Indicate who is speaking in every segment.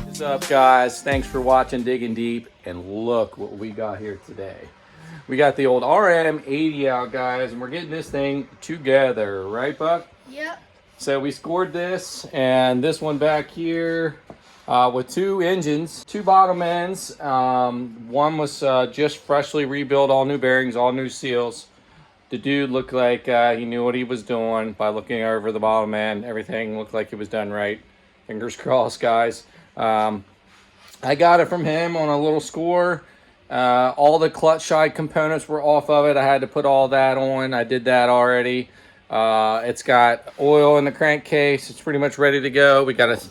Speaker 1: What's up, guys? Thanks for watching Digging Deep, and look what we got here today. We got the old RM80 out, guys, and we're getting this thing together, right, Buck?
Speaker 2: Yep.
Speaker 1: So we scored this and this one back here with two engines, two bottom ends. One was just freshly rebuilt, all new bearings, all new seals. The dude looked like he knew what he was doing by looking over the bottom end. Everything looked like it was done right. Fingers crossed, guys. I got it from him on a little score. All the clutch side components were off of it. I had to put all that on. I did that already. It's got oil in the crankcase. It's pretty much ready to go. We got a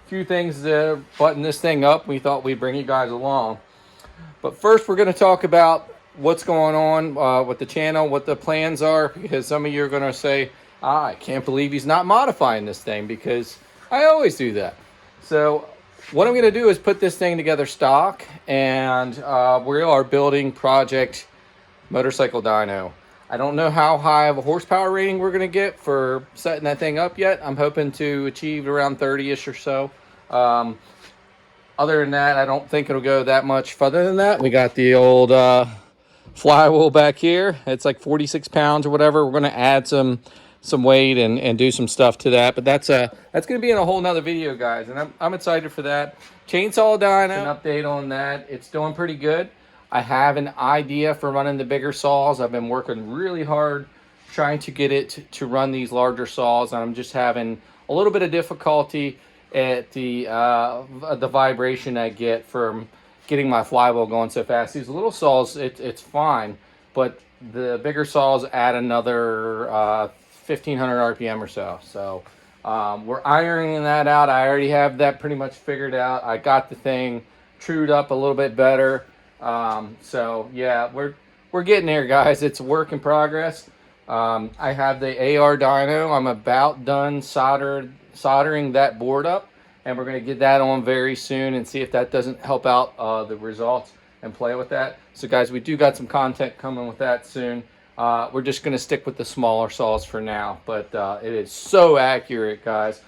Speaker 1: few things to button this thing up. We thought we'd bring you guys along. But first, we're going to talk about what's going on with the channel, what the plans are, because some of you are going to say, I can't believe he's not modifying this thing, because I always do that. So what I'm going to do is put this thing together stock, and we are building Project Motorcycle Dyno. I don't know how high of a horsepower rating we're going to get for setting that thing up yet. I'm hoping to achieve around 30-ish or so. Other than that, I don't think it'll go that much further than that. We got the old flywheel back here. It's like 46 pounds or whatever. We're going to add some weight and do some stuff to that, but that's going to be in a whole nother video, guys, and I'm excited for that. Chainsaw dyno, an update on that. It's doing pretty good. I have an idea for running the bigger saws. I've been working really hard trying to get it to run these larger saws, and I'm just having a little bit of difficulty at the vibration I get from getting my flywheel going so fast. These little saws, it's fine, but the bigger saws add another 1,500 RPM or so. So we're ironing that out. I already have that pretty much figured out. I got the thing trued up a little bit better. So yeah, we're getting there, guys. It's a work in progress. I have the AR dyno. I'm about done soldering that board up, and we're going to get that on very soon and see if that doesn't help out the results and play with that. So guys, we do got some content coming with that soon. We're just going to stick with the smaller saws for now, but it is so accurate, guys.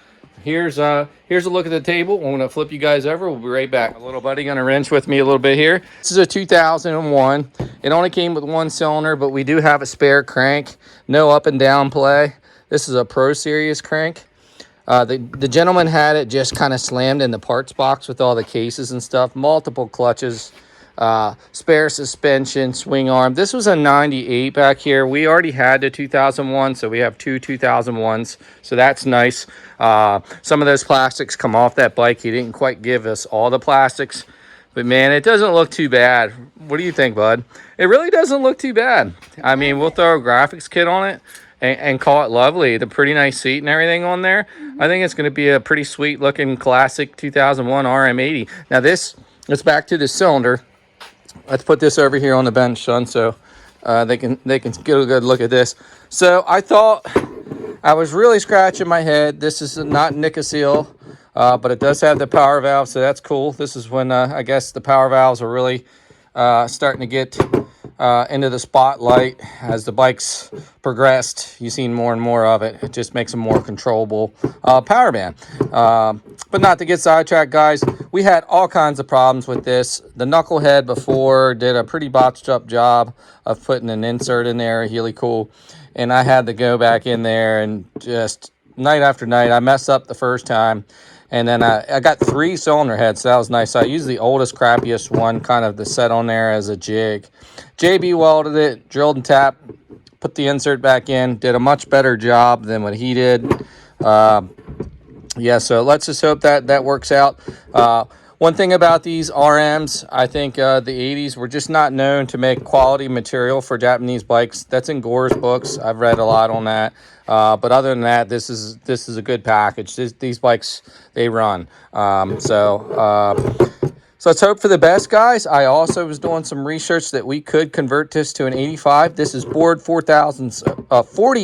Speaker 1: Here's a look at the table. I'm going to flip you guys over. We'll be right back. My little buddy going to wrench with me a little bit here. This is a 2001. It only came with one cylinder, but we do have a spare crank. No up and down play. This is a Pro Series crank. The gentleman had it just kind of slammed in the parts box with all the cases and stuff. Multiple clutches. Spare suspension, swing arm. This was a 98 back here. We already had the 2001, so we have two 2001s, so that's nice. Some of those plastics come off that bike. He didn't quite give us all the plastics, but man, it doesn't look too bad. What do you think, bud? It really doesn't look too bad. I mean, we'll throw a graphics kit on it and call it lovely. The pretty nice seat and everything on there. I think it's going to be a pretty sweet looking classic 2001 RM80. Now let's back to the cylinder. Let's put this over here on the bench, son, so they can get a good look at this. So I thought, I was really scratching my head. This is not Nicosil, but it does have the power valve, so that's cool. This is when I guess the power valves are really starting to get into the spotlight as the bikes progressed. You've seen more and more of it. It just makes a more controllable power band. But not to get sidetracked, guys, we had all kinds of problems with this. The knucklehead before did a pretty botched up job of putting an insert in there, a helicool, and I had to go back in there and just night after night. I messed up the first time, and then I got 3 cylinder heads, so that was nice. So I used the oldest, crappiest one, kind of the set on there as a jig. JB welded it, drilled and tapped, put the insert back in, did a much better job than what he did. Yeah, so let's just hope that works out. One thing about these RMs, I think the 80s were just not known to make quality material for Japanese bikes. That's in Gore's books. I've read a lot on that. But other than that, this is a good package. These bikes, they run. So let's hope for the best, guys. I also was doing some research that we could convert this to an 85. This is bored 40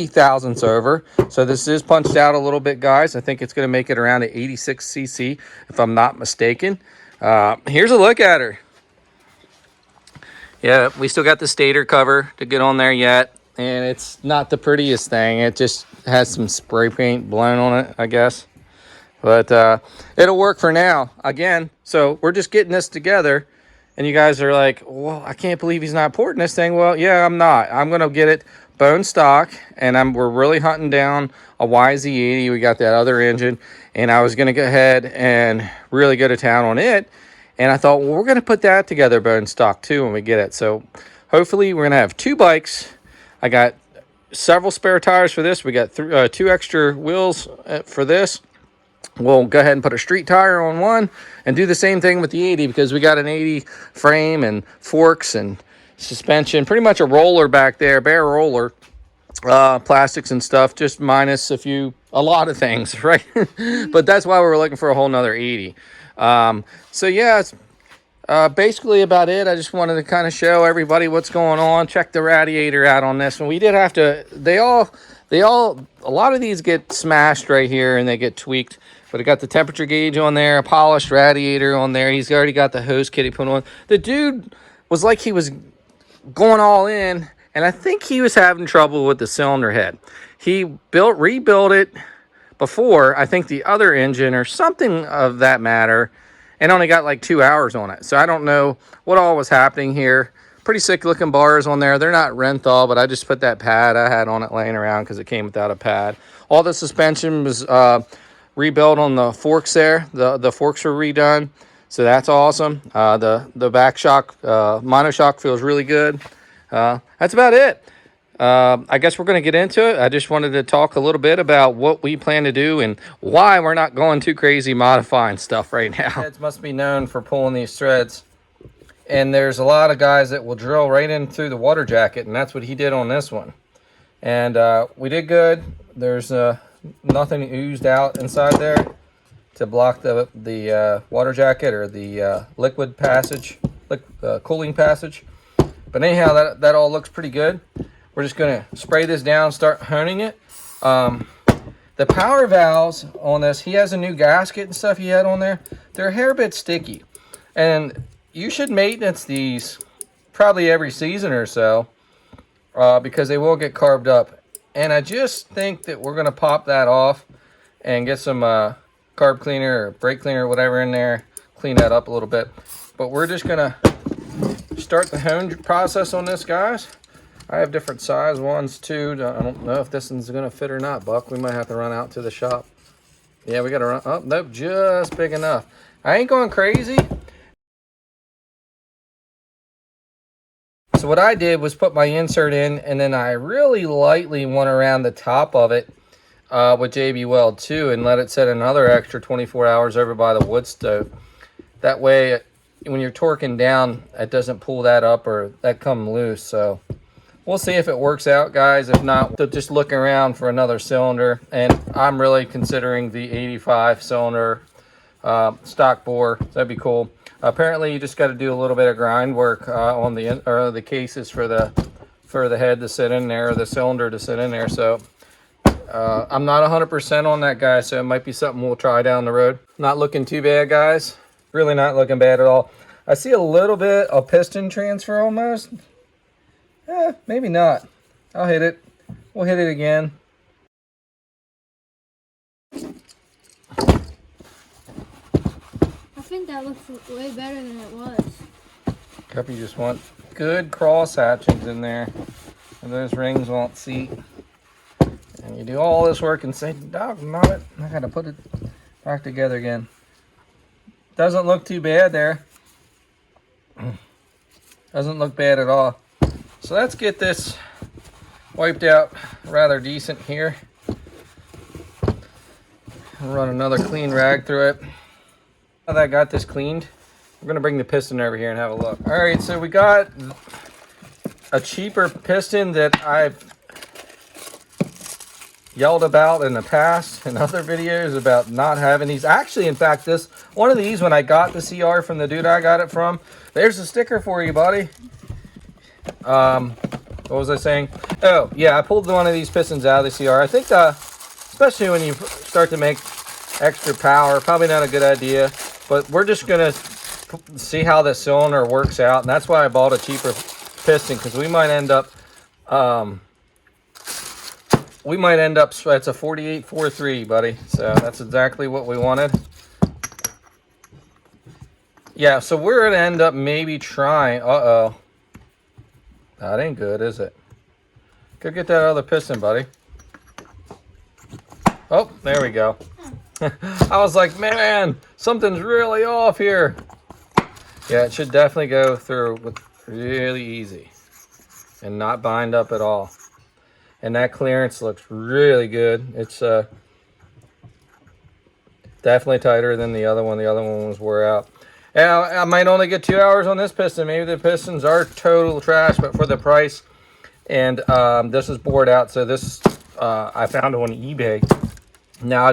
Speaker 1: thousandths over. So this is punched out a little bit, guys. I think it's going to make it around an 86 cc, if I'm not mistaken. Here's a look at her. Yeah, we still got the stator cover to get on there yet. and it's not the prettiest thing. It just has some spray paint blown on it, I guess. But it'll work for now. Again, so we're just getting this together. And you guys are like, well, I can't believe he's not porting this thing. Well, yeah, I'm not. I'm going to get it bone stock. And we're really hunting down a YZ80. We got that other engine. And I was going to go ahead and really go to town on it. And I thought, well, we're going to put that together bone stock too when we get it. So hopefully we're going to have 2 bikes. I got several spare tires for this. We got 2 extra wheels for this. We'll go ahead and put a street tire on one and do the same thing with the 80 because we got an 80 frame and forks and suspension. Pretty much a roller back there, bare roller. Plastics and stuff, just minus a lot of things, right? But that's why we're looking for a whole nother 80. So yeah, it's basically about it. I just wanted to kind of show everybody what's going on. Check the radiator out on this one. We did have to, a lot of these get smashed right here and they get tweaked. But it got the temperature gauge on there, a polished radiator on there. He's already got the hose kit he put on. The dude was like he was going all in, and I think he was having trouble with the cylinder head. He rebuilt it before, I think, the other engine or something of that matter, and only got like 2 hours on it. So I don't know what all was happening here. Pretty sick looking bars on there. They're not Renthal, but I just put that pad I had on it laying around because it came without a pad. All the suspension was rebuilt on the forks there. The forks were redone, so that's awesome. The back shock, monoshock feels really good. That's about it. I guess we're going to get into it. I just wanted to talk a little bit about what we plan to do and why we're not going too crazy modifying stuff right now. Threads must be known for pulling these threads, and there's a lot of guys that will drill right in through the water jacket, and that's what he did on this one. And we did good. There's nothing oozed out inside there to block the water jacket or the liquid passage, cooling passage. But anyhow, that all looks pretty good. We're just going to spray this down, start honing it. The power valves on this, he has a new gasket and stuff he had on there. They're a hair bit sticky. And you should maintenance these probably every season or so because they will get carved up. And I just think that we're going to pop that off and get some carb cleaner or brake cleaner or whatever in there. Clean that up a little bit. But we're just going to start the hone process on this, guys. I have different size ones too. I don't know if this one's going to fit or not, Buck. We might have to run out to the shop. Yeah, we got to run. Oh, nope, just big enough. I ain't going crazy. So what I did was put my insert in, and then I really lightly went around the top of it with JB Weld 2 and let it set another extra 24 hours over by the wood stove. That way, when you're torquing down, it doesn't pull that up or that come loose. So we'll see if it works out, guys. If not, so just looking around for another cylinder. And I'm really considering the 85 cylinder stock bore. That'd be cool. Apparently, you just got to do a little bit of grind work on the cases for the head to sit in there, or the cylinder to sit in there. So I'm not 100% on that, guys. So it might be something we'll try down the road. Not looking too bad, guys. Really not looking bad at all. I see a little bit of piston transfer almost. Maybe not. I'll hit it. We'll hit it again.
Speaker 2: I think that looks way better than it was.
Speaker 1: Cup, you just want good cross hatchings in there, and those rings won't seat. And you do all this work and say, doggone it, I gotta put it back together again. Doesn't look too bad there. Doesn't look bad at all. So let's get this wiped out rather decent here. Run another clean rag through it. Now that I got this cleaned, we're gonna bring the piston over here and have a look. All right, so we got a cheaper piston that I've yelled about in the past in other videos about not having these. Actually, in fact, one of these, when I got the CR from the dude I got it from, there's a sticker for you, buddy. What was I saying? Oh, yeah, I pulled one of these pistons out of the CR. I think, especially when you start to make extra power, probably not a good idea. But we're just going to see how the cylinder works out. And that's why I bought a cheaper piston, because we might end up we might end up, it's a 48.43, buddy. So that's exactly what we wanted. Yeah, so we're going to end up maybe trying, uh-oh. That ain't good, is it? Go get that other piston, buddy. Oh, there we go. I was like, man, something's really off here. Yeah, it should definitely go through with really easy and not bind up at all. And that clearance looks really good. It's definitely tighter than the other one. The other one was wore out. Now, I might only get 2 hours on this piston. Maybe the pistons are total trash, but for the price. And this is bored out, so this I found it on eBay. Now I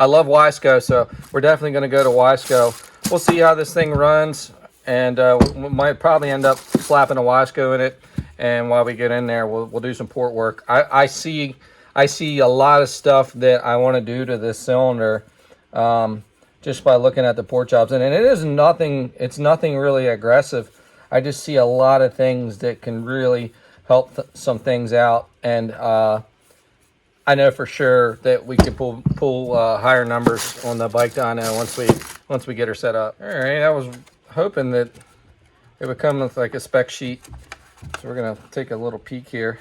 Speaker 1: love Wiseco, so we're definitely going to go to Wiseco. We'll see how this thing runs, and we might probably end up slapping a Wiseco in it. And while we get in there, we'll do some port work. I see a lot of stuff that I want to do to this cylinder just by looking at the port jobs, and it is nothing. It's nothing really aggressive. I just see a lot of things that can really help some things out, and I know for sure that we can pull higher numbers on the bike dyno once we get her set up. All right, I was hoping that it would come with like a spec sheet, so we're gonna take a little peek here.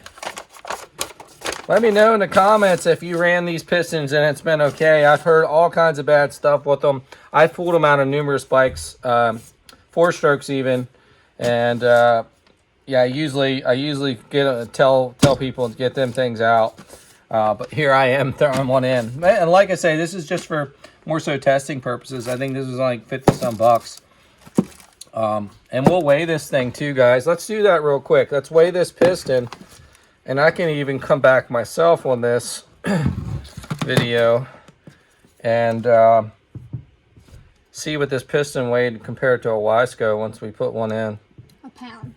Speaker 1: Let me know in the comments if you ran these pistons and it's been okay. I've heard all kinds of bad stuff with them. I've pulled them out of numerous bikes, 4-strokes even, and yeah, I usually tell people to get them things out. But here I am throwing one in. And like I say, this is just for more so testing purposes. I think this is like 50-some bucks. And we'll weigh this thing too, guys. Let's do that real quick. Let's weigh this piston. And I can even come back myself on this video and see what this piston weighed compared to a Wiseco once we put one in.
Speaker 2: A pound.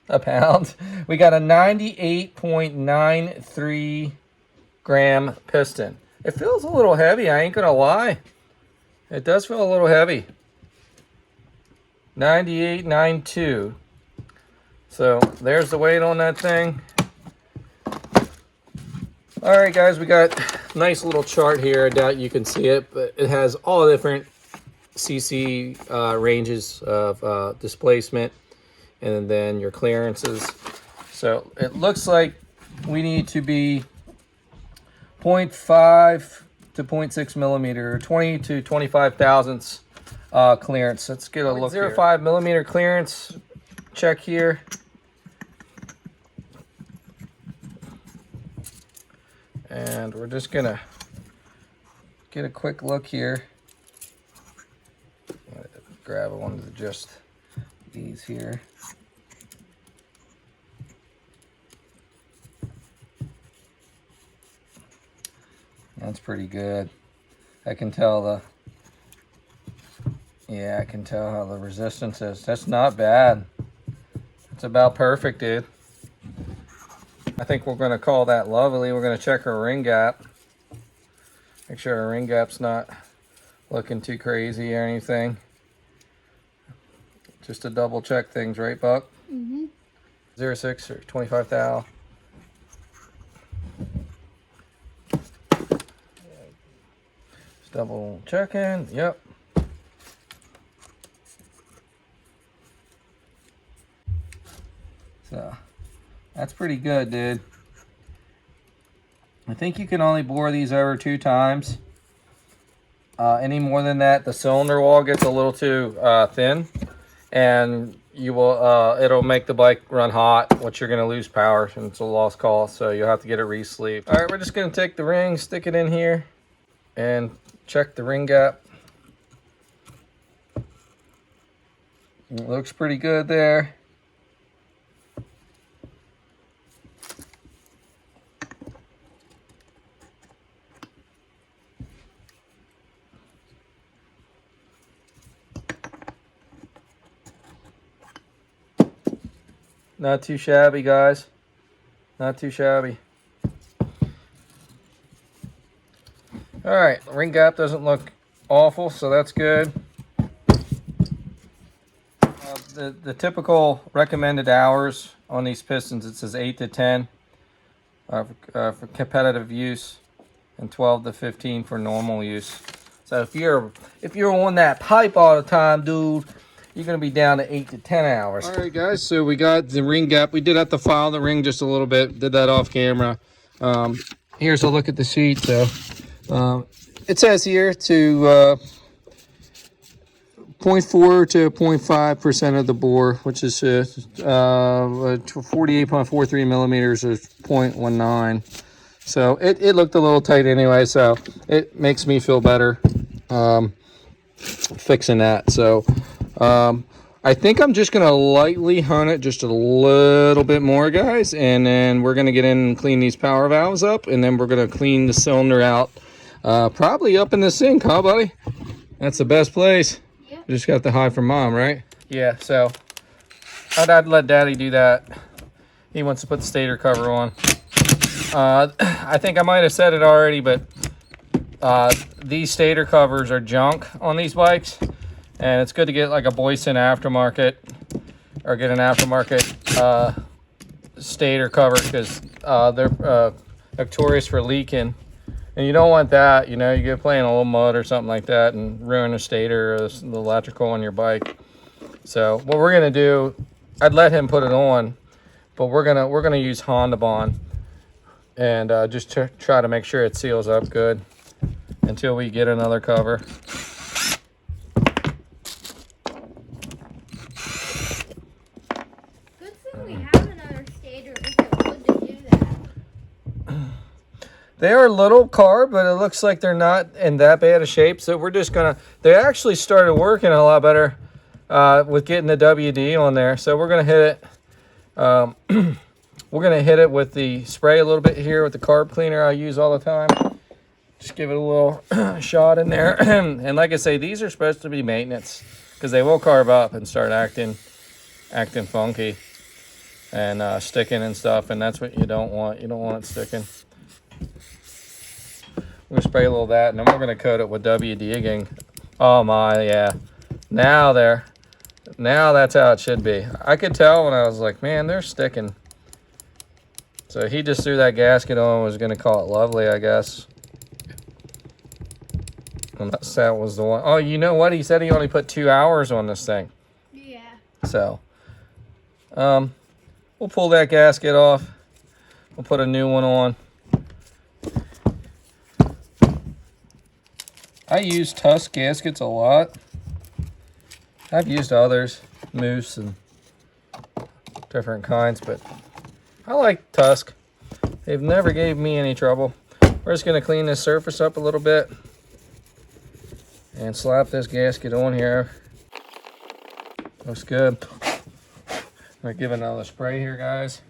Speaker 1: A pound. We got a 98.93 gram piston. It feels a little heavy, I ain't gonna lie. It does feel a little heavy. 98.92. So there's the weight on that thing. All right, guys, we got a nice little chart here. I doubt you can see it, but it has all different CC ranges of displacement, and then your clearances. So it looks like we need to be 0.5 to 0.6 millimeter, 20 to 25 thousandths clearance. Let's get a look here. 0.05 millimeter clearance check here. And we're just gonna get a quick look here. Grab one of just these here. That's pretty good. I can tell I can tell how the resistance is. That's not bad. It's about perfect, dude. I think we're going to call that lovely. We're going to check her ring gap. Make sure her ring gap's not looking too crazy or anything. Just to double check things, right, Buck? Mm-hmm. 0.6 or 25 thou. Just double checking. Yep. So that's pretty good, dude. I think you can only bore these over 2 times. Any more than that, the cylinder wall gets a little too thin, and you will it'll make the bike run hot, which you're going to lose power, and it's a lost cause. So you'll have to get it re-sleeved. All right, we're just going to take the ring, stick it in here, and check the ring gap. It looks pretty good there. Not too shabby, guys. Not too shabby. All right, ring gap doesn't look awful, so that's good. The typical recommended hours on these pistons, it says 8 to 10. for competitive use, and 12 to 15 for normal use. So if you're on that pipe all the time, dude, you're gonna be down to 8 to 10 hours. All right, guys. So we got the ring gap. We did have to file the ring just a little bit. Did that off camera. Here's a look at the sheet. So it says here to 0.4 to 0.5% of the bore, which is 48.43 millimeters or 0.19. So it looked a little tight anyway, so it makes me feel better fixing that. So I think I'm just going to lightly hunt it just a little bit more, guys, and then we're going to get in and clean these power valves up, and then we're going to clean the cylinder out, probably up in the sink, huh, buddy? That's the best place. Yep. You just got the high from Mom, right? Yeah, so I'd let Daddy do that. He wants to put the stator cover on. I think I might have said it already, but these stator covers are junk on these bikes, and it's good to get like a Boyson aftermarket or get an aftermarket stator cover, because they're notorious for leaking, and you don't want that. You know, you get playing a little mud or something like that and ruin the stator or the electrical on your bike. So what we're gonna do, I'd let him put it on, but we're gonna use Honda Bond and just try to make sure it seals up good until we get another cover.
Speaker 2: Good thing we have another stator if it would to do that.
Speaker 1: They are a little carb, but it looks like they're not in that bad of shape. So we're just gonna, they actually started working a lot better with getting the WD on there. So we're gonna hit it. We're gonna hit it with the spray a little bit here with the carb cleaner I use all the time. Just give it a little shot in there. And like I say, these are supposed to be maintenance, because they will carb up and start acting funky and sticking and stuff. And that's what you don't want. You don't want it sticking. We're gonna spray a little of that, and then we're gonna coat it with WD again. Oh my, yeah. Now that's how it should be. I could tell when I was like, man, they're sticking. So he just threw that gasket on, was gonna call it lovely, I guess. Unless that was the one. Oh, you know what? He said he only put 2 hours on this thing.
Speaker 2: Yeah.
Speaker 1: So, we'll pull that gasket off. We'll put a new one on. I use Tusk gaskets a lot. I've used others, Moose and different kinds, but I like Tusk. They've never gave me any trouble. We're just gonna clean this surface up a little bit and slap this gasket on here. Looks good. I'm gonna give it another spray here, guys.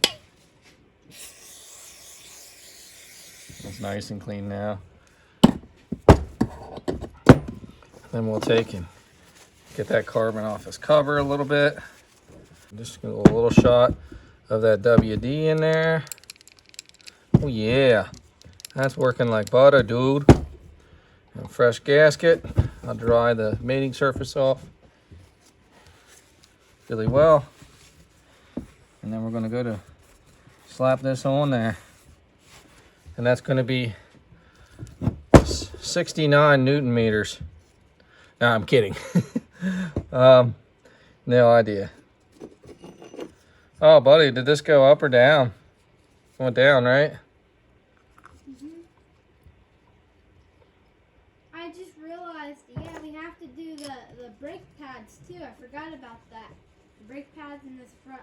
Speaker 1: It's nice and clean now. Then we'll take and get that carbon off his cover a little bit. Just a little shot of that WD in there. Oh yeah, that's working like butter, dude. And fresh gasket. I'll dry the mating surface off really well. And then we're gonna go to slap this on there. And that's gonna be 69 Newton meters. No, I'm kidding. No idea. Oh, buddy, did this go up or down? It went down, right?
Speaker 2: I just realized, yeah, we have to do the brake pads too. I forgot about that. The brake pads in this front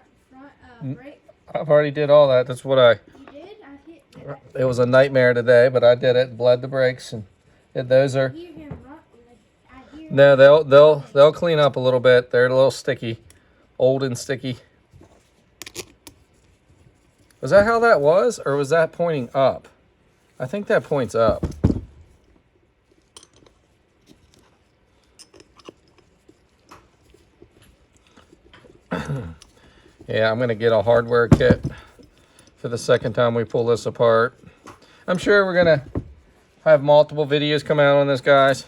Speaker 2: brake.
Speaker 1: I've already did all that. That's what
Speaker 2: You did?
Speaker 1: it was a nightmare today, but I did it. Bled the brakes, and those are.
Speaker 2: Hear him run, I hear
Speaker 1: No, they'll clean up a little bit. They're a little sticky, old and sticky. Was that how that was, or was that pointing up? I think that points up. Yeah, I'm gonna get a hardware kit for the second time we pull this apart. I'm sure we're gonna have multiple videos come out on this, guys.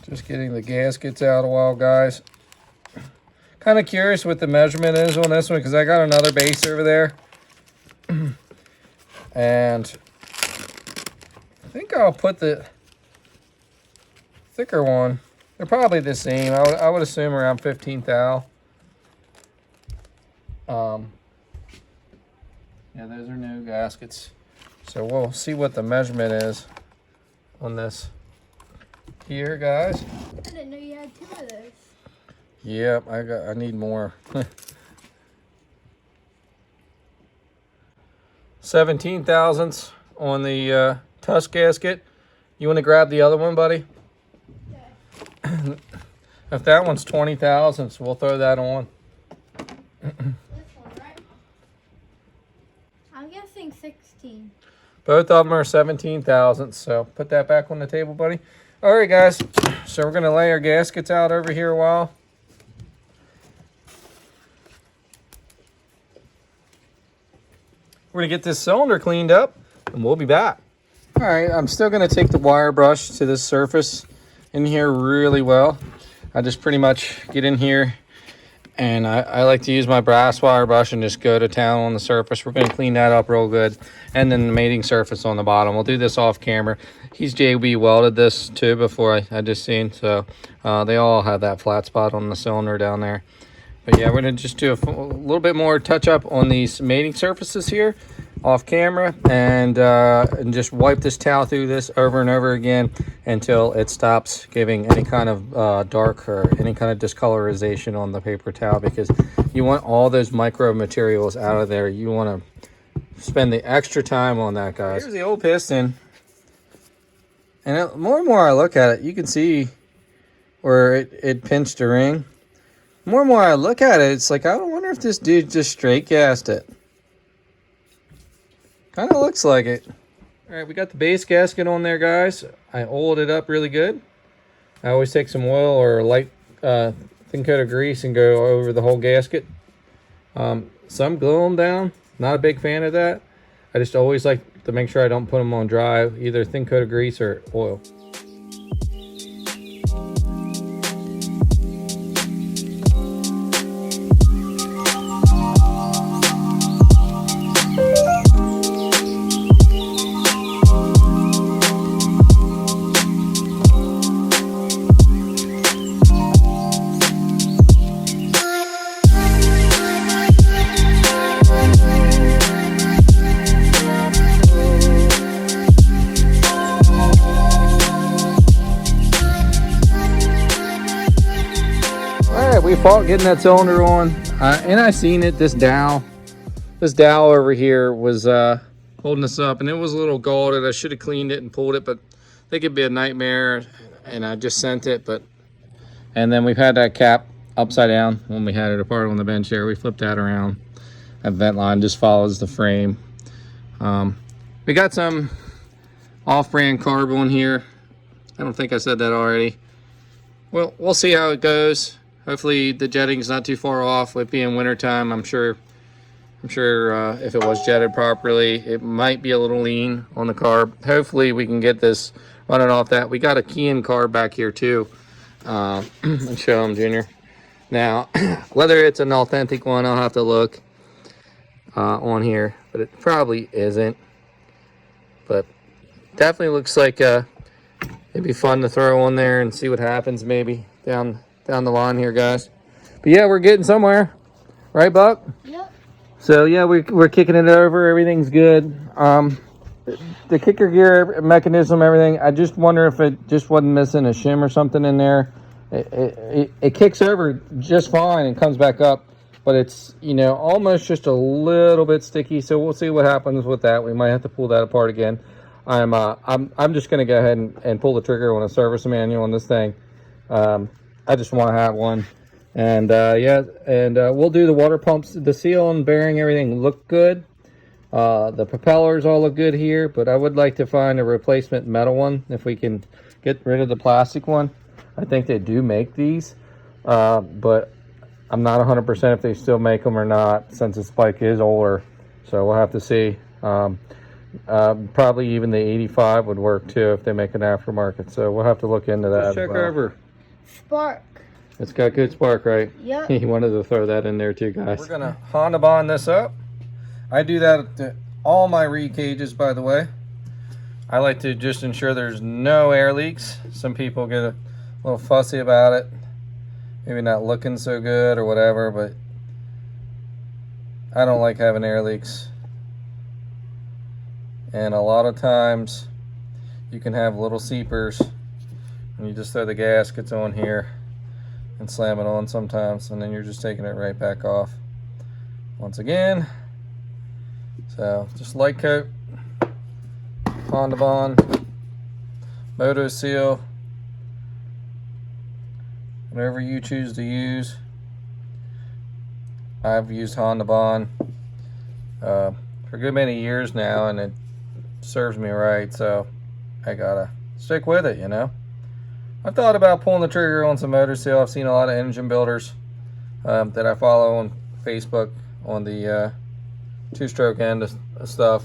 Speaker 1: Just getting the gaskets out a while, guys. Kind of curious what the measurement is on this one because I got another base over there. And I think I'll put the thicker one. They're probably the same. I would assume around 15 thou. Yeah, those are new gaskets. So we'll see what the measurement is on this here, guys.
Speaker 2: I didn't know you had 2 of those.
Speaker 1: Yep, I need more. 17 thousandths on the tusk gasket. You want to grab the other one, buddy?
Speaker 2: Okay.
Speaker 1: If that one's 20 thousandths, we'll throw that on.
Speaker 2: This one, right? I'm guessing 16.
Speaker 1: Both of them are 17 thousandths, so put that back on the table, buddy. All right, guys. So we're going to lay our gaskets out over here a while. We're going to get this cylinder cleaned up, and we'll be back. All right, I'm still going to take the wire brush to this surface in here really well. I just pretty much get in here, and I like to use my brass wire brush and just go to town on the surface. We're going to clean that up real good. And then the mating surface on the bottom. We'll do this off camera. He's JB welded this too before I just seen. So they all have that flat spot on the cylinder down there. But yeah, we're going to just do a little bit more touch up on these mating surfaces here off camera, and just wipe this towel through this over and over again until it stops giving any kind of dark or any kind of discolorization on the paper towel, because you want all those micro materials out of there. You want to spend the extra time on that, guys. Here's the old piston, and more and more I look at it, you can see where it pinched a ring. More and more I look at it, it's like, I don't wonder if this dude just straight gassed it. Kind of looks like it. All right, we got the base gasket on there, guys. I oiled it up really good. I always take some oil or light thin coat of grease and go over the whole gasket. Some glue them down. Not a big fan of that. I just always like to make sure I don't put them on dry, either thin coat of grease or oil. We fought getting that cylinder on, and I seen it. This dowel over here was holding us up, and it was a little galded. I should have cleaned it and pulled it, but I think it'd be a nightmare, and I just sent it. And then we've had that cap upside down when we had it apart on the bench here. We flipped that around. That vent line just follows the frame. We got some off-brand carb on here. I don't think I said that already. Well, we'll see how it goes. Hopefully the jetting's not too far off. With being wintertime, I'm sure if it was jetted properly, it might be a little lean on the carb. Hopefully we can get this running off that. We got a keying carb back here too. I'll show them, Junior. Now, whether it's an authentic one, I'll have to look on here, but it probably isn't. But definitely looks like it'd be fun to throw on there and see what happens maybe down the line here, guys. But yeah, we're getting somewhere, right, Buck? Yep. So yeah, we're kicking it over. Everything's good. The kicker gear mechanism, everything. I just wonder if it just wasn't missing a shim or something in there. It kicks over just fine and comes back up, but it's, you know, almost just a little bit sticky. So we'll see what happens with that. We might have to pull that apart again. I'm just gonna go ahead and pull the trigger on a service manual on this thing. I just want to have one, and we'll do the water pumps. The seal and bearing, everything look good. The propellers all look good here, but I would like to find a replacement metal one if we can get rid of the plastic one. I think they do make these, but I'm not 100% if they still make them or not, since this bike is older. So we'll have to see. Probably even the 85 would work too if they make an aftermarket. So we'll have to look into that. Just check over.
Speaker 2: Spark.
Speaker 1: It's got good spark, right?
Speaker 2: Yep.
Speaker 1: He wanted to throw that in there too, guys. We're gonna Honda bond this up. I do that to all my reed cages, by the way. I like to just ensure there's no air leaks. Some people get a little fussy about it. Maybe not looking so good or whatever, but I don't like having air leaks. And a lot of times you can have little seepers and you just throw the gaskets on here and slam it on sometimes, and then you're just taking it right back off once again. So just light coat, Honda bond, moto seal, whatever you choose to use. I've used Honda bond for a good many years now, and it serves me right, so I gotta stick with it, you know. I've thought about pulling the trigger on some motor seal. I've seen a lot of engine builders that I follow on Facebook on the two-stroke end of stuff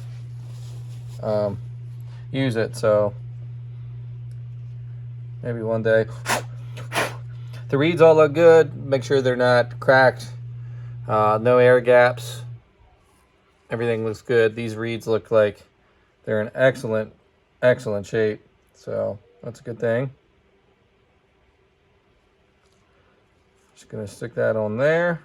Speaker 1: use it, so maybe one day. The reeds all look good. Make sure they're not cracked, no air gaps. Everything looks good. These reeds look like they're in excellent shape, so that's a good thing. Just gonna stick that on there.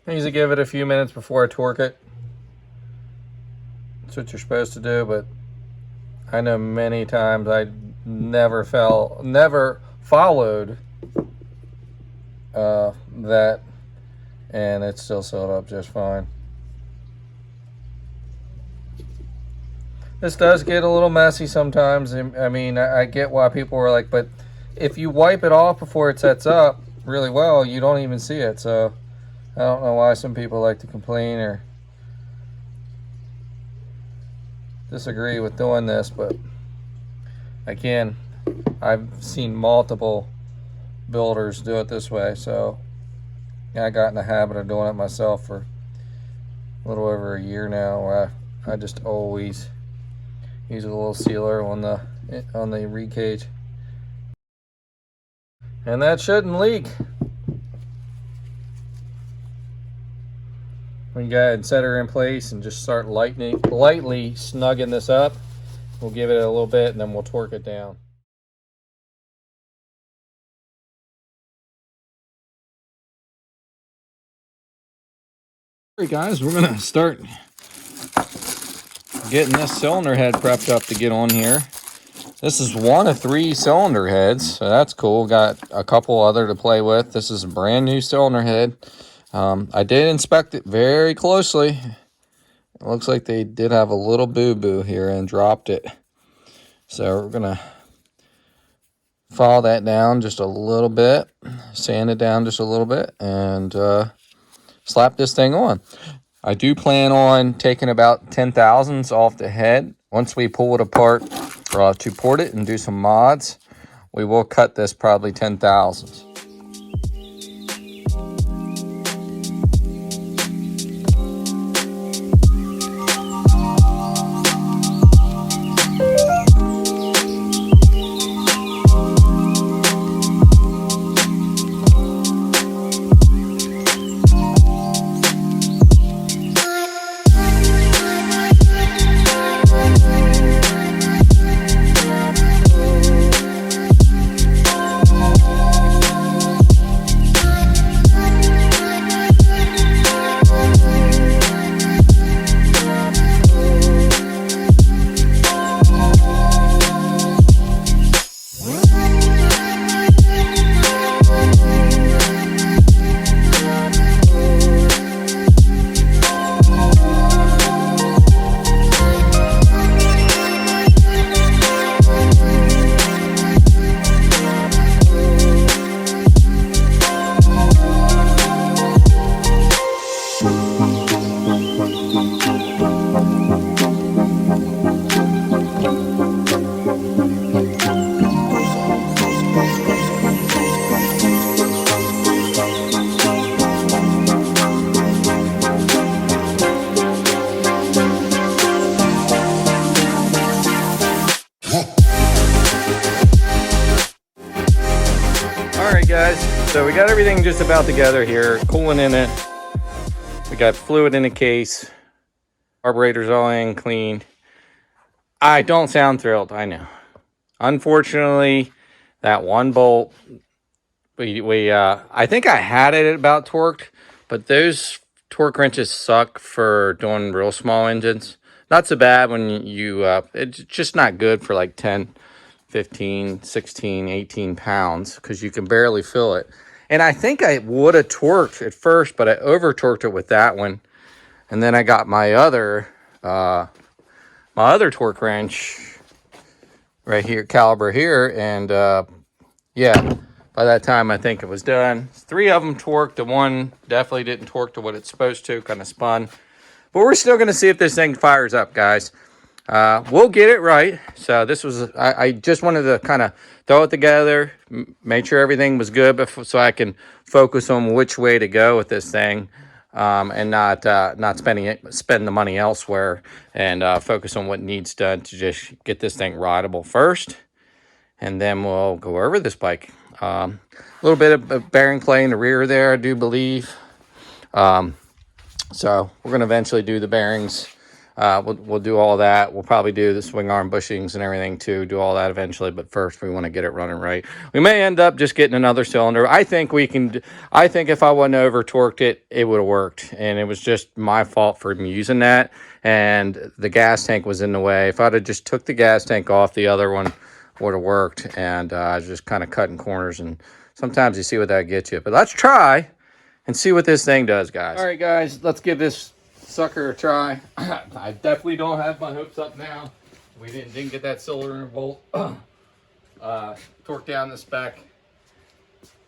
Speaker 1: I usually give it a few minutes before I torque it. That's what you're supposed to do, but I know many times I never followed that, and it still sealed up just fine. This does get a little messy sometimes. I mean, I get why people are like, but if you wipe it off before it sets up really well, you don't even see it. So I don't know why some people like to complain or disagree with doing this, but again, I've seen multiple builders do it this way, so I got in the habit of doing it myself for a little over a year now, where I just always use a little sealer on the reed cage, and that shouldn't leak. We can go ahead and set her in place and just start lightly snugging this up. We'll give it a little bit and then we'll torque it down. All right, guys, we're gonna start getting this cylinder head prepped up to get on here. This is one of 3 cylinder heads, so that's cool. Got a couple other to play with. This is a brand new cylinder head. I did inspect it very closely. It looks like they did have a little boo-boo here and dropped it. So we're gonna file that down just a little bit, sand it down just a little bit, and slap this thing on. I do plan on taking about 10 thousandths off the head. Once we pull it apart to port it and do some mods, we will cut this probably 10 thousandths. so we got everything just about together here. Coolant in it. We got fluid in the case. Carburetor's all in, clean. I don't sound thrilled, I know. Unfortunately, that one bolt, I think I had it about torqued, but those torque wrenches suck for doing real small engines. Not so bad when it's just not good for like 10, 15, 16, 18 pounds because you can barely feel it. And I think I would have torqued at first, but I over torqued it with that one. And then I got my other torque wrench right here, caliber here, and yeah, by that time I think it was done. 3 of them torqued. The one definitely didn't torque to what it's supposed to, kind of spun. But we're still going to see if this thing fires up, guys. We'll get it right. So this was, I just wanted to kind of throw it together, make sure everything was good so I can focus on which way to go with this thing, and not spend the money elsewhere, and focus on what needs done to just get this thing rideable first, and then we'll go over this bike. A little bit of bearing play in the rear there, I do believe. So we're going to eventually do the bearings. We'll do all that. We'll probably do the swing arm bushings and everything too, do all that eventually. But first we want to get it running right. We may end up just getting another cylinder. I think if I wasn't over torqued it, it would have worked. And it was just my fault for using that. And the gas tank was in the way. If I'd have just took the gas tank off, the other one would have worked. And I was just kind of cutting corners. And sometimes you see what that gets you. But let's try and see what this thing does, guys. All right, guys, let's give this sucker a try. I definitely don't have my hopes up now. We didn't get that cylinder bolt torqued down the spec.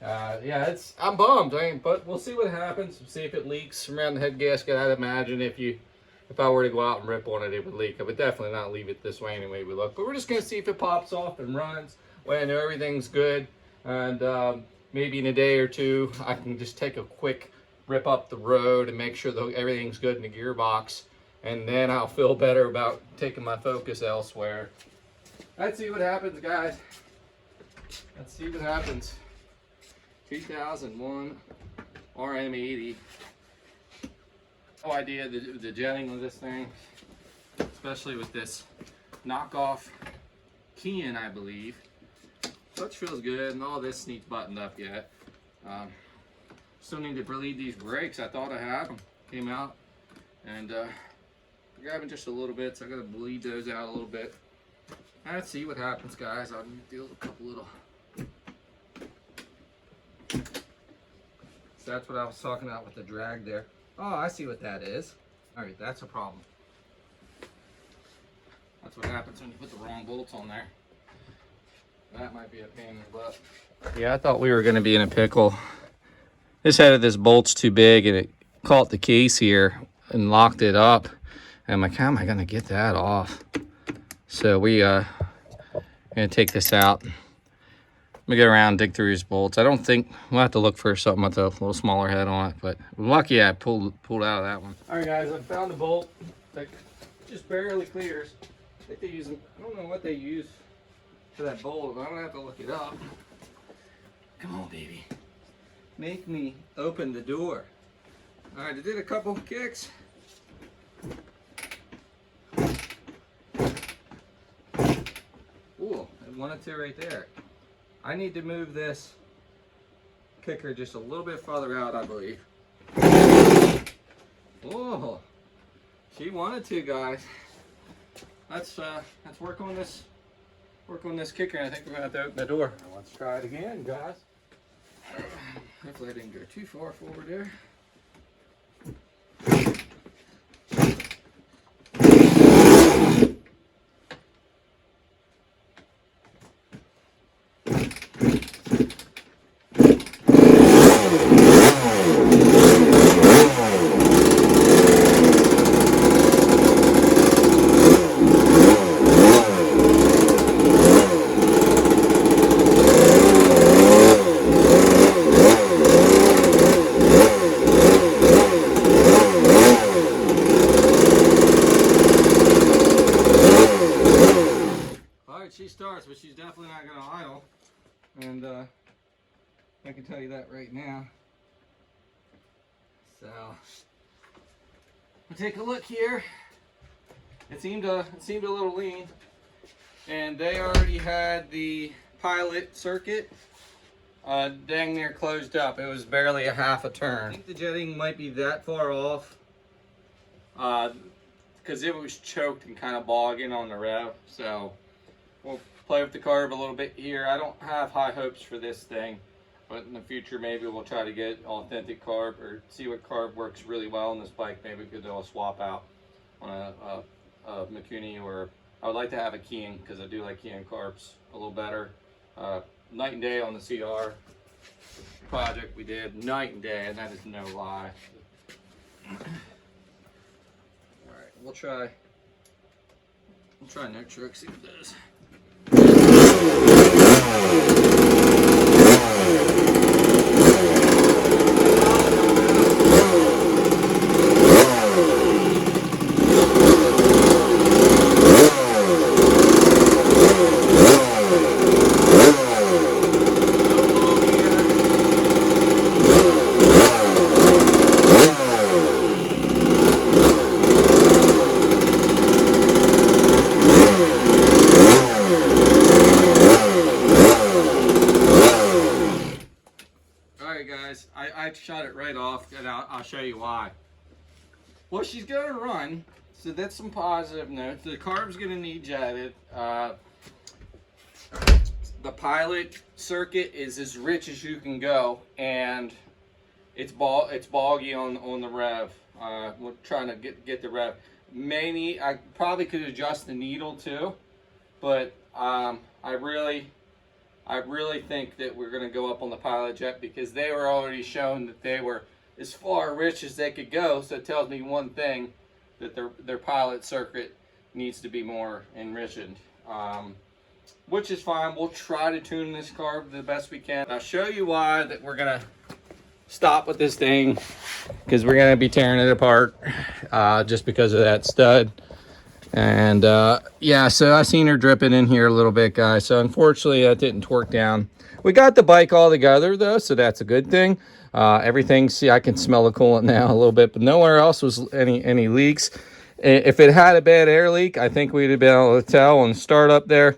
Speaker 1: Yeah, I'm bummed, but we'll see what happens. See if it leaks around the head gasket. I'd imagine if I were to go out and rip on it, it would leak. I would definitely not leave it this way anyway we look. But we're just gonna see if it pops off and runs. Well, I know everything's good, and maybe in a day or two I can just take a quick rip up the road and make sure that everything's good in the gearbox, and then I'll feel better about taking my focus elsewhere. Let's see what happens, guys. Let's see what happens. 2001 RM80. No idea the jetting of this thing, especially with this knockoff Kean, I believe. Clutch feels good, and all this needs buttoned up yet. Still need to bleed these brakes. I thought I had them. Came out, and grabbing just a little bit, so I gotta bleed those out a little bit. Let's see what happens, guys. I'll deal with a couple little. So that's what I was talking about with the drag there. Oh, I see what that is. All right, that's a problem. That's what happens when you put the wrong bolts on there. That might be a pain in the butt. Yeah, I thought we were gonna be in a pickle. This head of this bolt's too big, and it caught the case here and locked it up. And I'm like, how am I gonna get that off? So we gonna take this out. Let me get around, dig through these bolts. I don't think we'll have to look for something with a little smaller head on it, but lucky I pulled out of that one. All right, guys, I found a bolt that just barely clears. I think they use, I don't know what they use for that bolt, but I'm gonna have to look it up. Come on, baby. Make me open the door. All right, I did a couple kicks. Ooh, one or two right there. I need to move this kicker just a little bit farther out, I believe. Oh, she wanted to, guys. Let's work on this. Work on this kicker. I think we're gonna have to open the door. Now let's try it again, guys. Hopefully I didn't go too far forward there. She starts, but she's definitely not going to idle. And I can tell you that right now. So we'll take a look here. It seemed a little lean, and they already had the pilot circuit dang near closed up. It was barely a half a turn. I think the jetting might be that far off because it was choked and kind of bogging on the rev. So we'll play with the carb a little bit here. I don't have high hopes for this thing, but in the future maybe we'll try to get authentic carb or see what carb works really well on this bike. Maybe we could do a swap out on a Mikuni, or I would like to have a Keen because I do like Keen carbs a little better. Night and day on the CR project we did, night and day, and that is no lie. All right, we'll try no trick, see what it does. I shot it right off, and I'll show you why. Well, she's going to run, so that's some positive notes. The carb's going to need jetted. The pilot circuit is as rich as you can go, and it's boggy on the rev. We're trying to get the rev. I probably could adjust the needle too, but I really think that we're going to go up on the pilot jet because they were already shown that they were as far rich as they could go. So it tells me one thing, that their pilot circuit needs to be more enriched, which is fine. We'll try to tune this carb the best we can. I'll show you why that we're going to stop with this thing, because we're going to be tearing it apart just because of that stud. And yeah, so I seen her dripping in here a little bit, guys. So unfortunately that didn't torque down. We got the bike all together though, so that's a good thing. Everything, see, I can smell the coolant now a little bit, but nowhere else was any leaks. If it had a bad air leak, I think we'd have been able to tell on the start up there.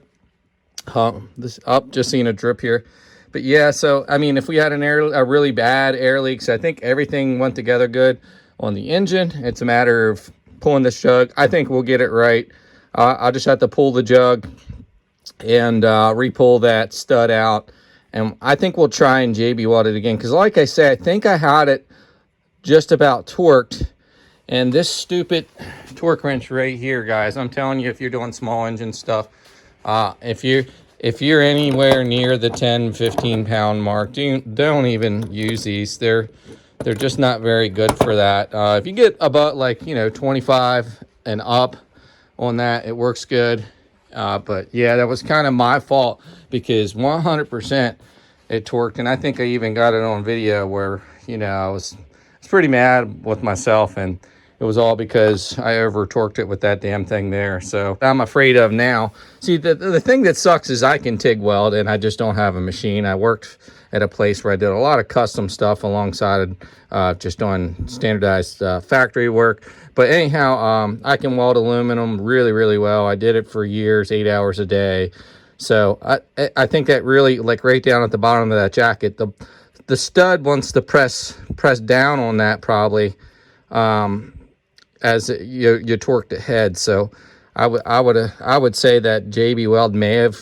Speaker 1: Just seeing a drip here. But yeah, so I mean, if we had a really bad air leak, so I think everything went together good on the engine. It's a matter of pulling this jug. I think we'll get it right. I'll just have to pull the jug and re-pull that stud out, and I think we'll try and JB weld it again, because like I said, I think I had it just about torqued. And this stupid torque wrench right here, guys, I'm telling you, if you're doing small engine stuff, if you're anywhere near the 10-15 pound mark, don't even use these. They're just not very good for that. If you get about, like, 25 and up on that, it works good. But yeah, that was kind of my fault, because 100% it torqued, and I think I even got it on video where I was pretty mad with myself, and it was all because I over torqued it with that damn thing there. So I'm afraid of now. See, the thing that sucks is I can TIG weld, and I just don't have a machine. I worked at a place where I did a lot of custom stuff alongside just doing standardized factory work. But anyhow, I can weld aluminum really, really well. I did it for years, 8 hours a day. So I think that really, like right down at the bottom of that jacket, the stud wants to press down on that probably as you torqued the head. So I would say that JB Weld may have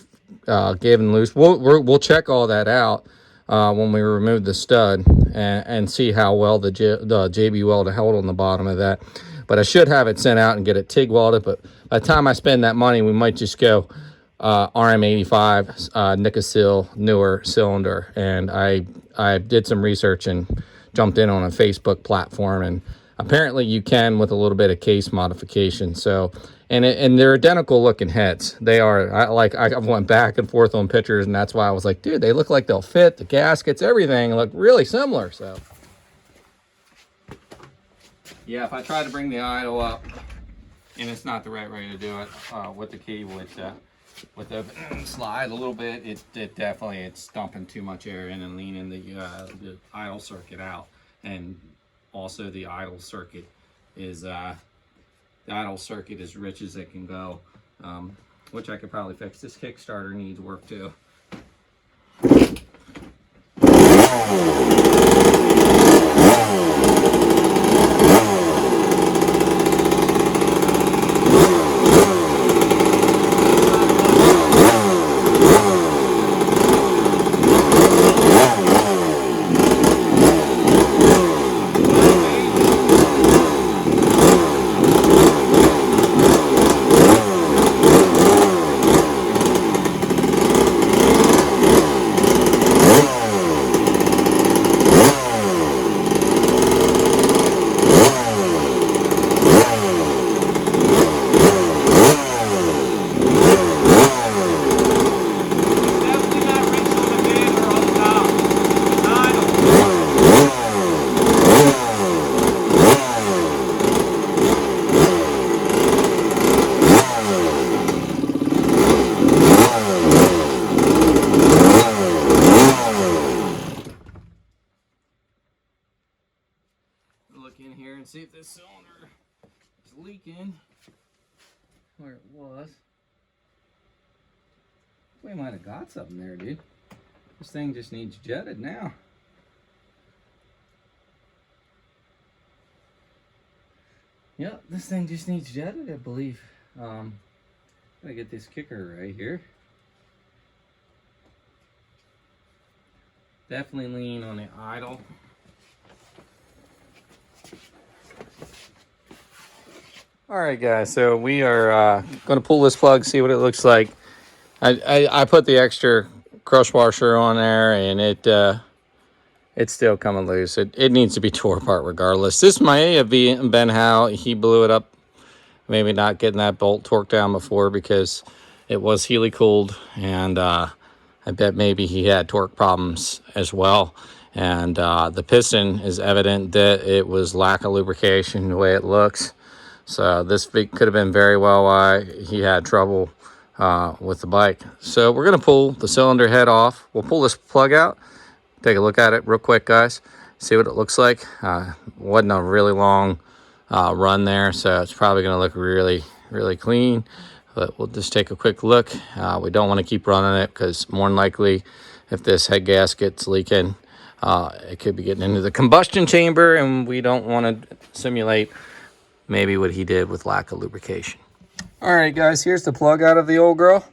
Speaker 1: given loose. We'll check all that out when we remove the stud and see how well the JB Weld held on the bottom of that. But I should have it sent out and get it TIG welded. But by the time I spend that money, we might just go RM85 Nikasil newer cylinder. And I did some research and jumped in on a Facebook platform, and apparently you can with a little bit of case modification. So, and they're identical looking heads. They are. I went back and forth on pictures, and that's why I was like, dude, they look like they'll fit. The gaskets, everything look really similar. So yeah, if I try to bring the idle up, and it's not the right way to do it with the cable, with the slide a little bit, it definitely, it's dumping too much air in and leaning the idle circuit out. And also the idle circuit is as rich as it can go, which I could probably fix. This Kickstarter needs work too. Look in here and see if this cylinder is leaking where it was. We might have got something there, dude. This thing just needs jetted now. Yep, this thing just needs jetted, I believe. Gotta get this kicker right here. Definitely lean on the idle. All right, guys, so we are going to pull this plug, see what it looks like. I put the extra crush washer on there, and it's still coming loose. It needs to be tore apart regardless. This may have been how he blew it up, maybe not getting that bolt torqued down before because it was Healy cooled, and I bet maybe he had torque problems as well. And the piston is evident that it was lack of lubrication the way it looks. So this could have been very well why he had trouble with the bike. So we're going to pull the cylinder head off. We'll pull this plug out, take a look at it real quick, guys, see what it looks like. Wasn't a really long run there, so it's probably going to look really, really clean. But we'll just take a quick look. We don't want to keep running it because more than likely, if this head gasket's leaking, it could be getting into the combustion chamber, and we don't want to simulate maybe what he did with lack of lubrication. All right, guys, here's the plug out of the old girl.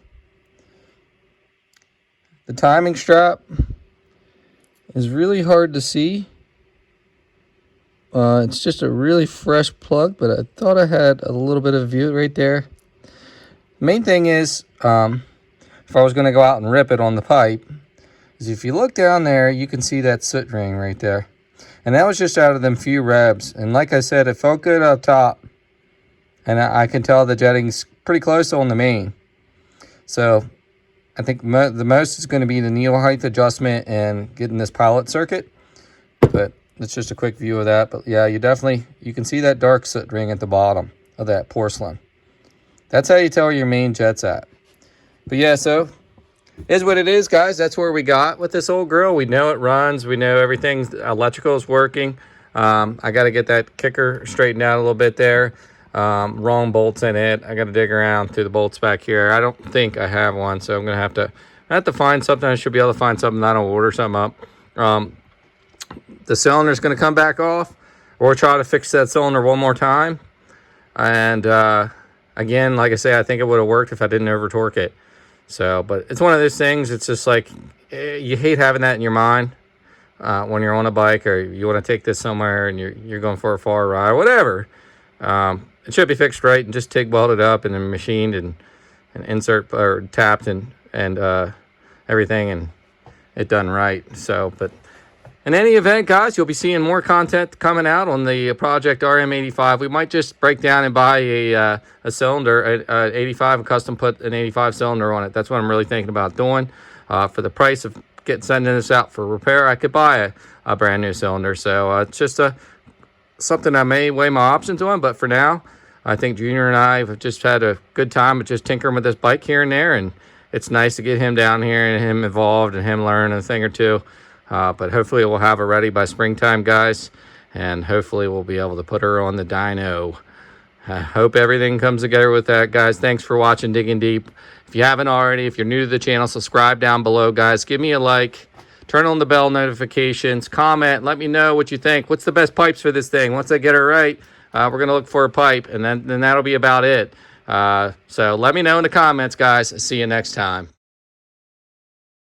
Speaker 1: The timing strap is really hard to see. It's just a really fresh plug, but I thought I had a little bit of view right there. Main thing is, if I was going to go out and rip it on the pipe, is if you look down there, you can see that soot ring right there. And that was just out of them few revs. And like I said, it felt good up top. And I can tell the jetting's pretty close on the main. So I think the most is going to be the needle height adjustment and getting this pilot circuit. But it's just a quick view of that. But yeah, you can see that dark soot ring at the bottom of that porcelain. That's how you tell where your main jet's at. But yeah, so is what it is, guys. That's where we got with this old girl. We know it runs. We know everything electrical is working. I got to get that kicker straightened out a little bit there. Wrong bolts in it. I got to dig around through the bolts back here. I don't think I have one, so I'm gonna have to find something. I should be able to find something. That'll order something up. The cylinder's gonna come back off, or try to fix that cylinder one more time. And again, like I say, I think it would have worked if I didn't over torque it. So, but it's one of those things. It's just like you hate having that in your mind when you're on a bike, or you want to take this somewhere and you're going for a far ride or whatever. It should be fixed right and just TIG welded up and then machined and insert or tapped and everything, and it done right. So, but in any event, guys, you'll be seeing more content coming out on the Project RM85. We might just break down and buy a cylinder, a 85, and custom put an 85 cylinder on it. That's what I'm really thinking about doing. For the price of sending this out for repair, I could buy a brand new cylinder. So it's just something I may weigh my options on. But for now, I think Junior and I have just had a good time with just tinkering with this bike here and there, and it's nice to get him down here and him involved and him learn a thing or two. But hopefully we'll have it ready by springtime, guys, and hopefully we'll be able to put her on the dyno. I hope everything comes together with that, guys. Thanks for watching Digging Deep. If you haven't already, if you're new to the channel, subscribe down below, guys. Give me a like. Turn on the bell notifications. Comment. Let me know what you think. What's the best pipes for this thing? Once I get it right, we're going to look for a pipe, and then that'll be about it. So let me know in the comments, guys. See you next time.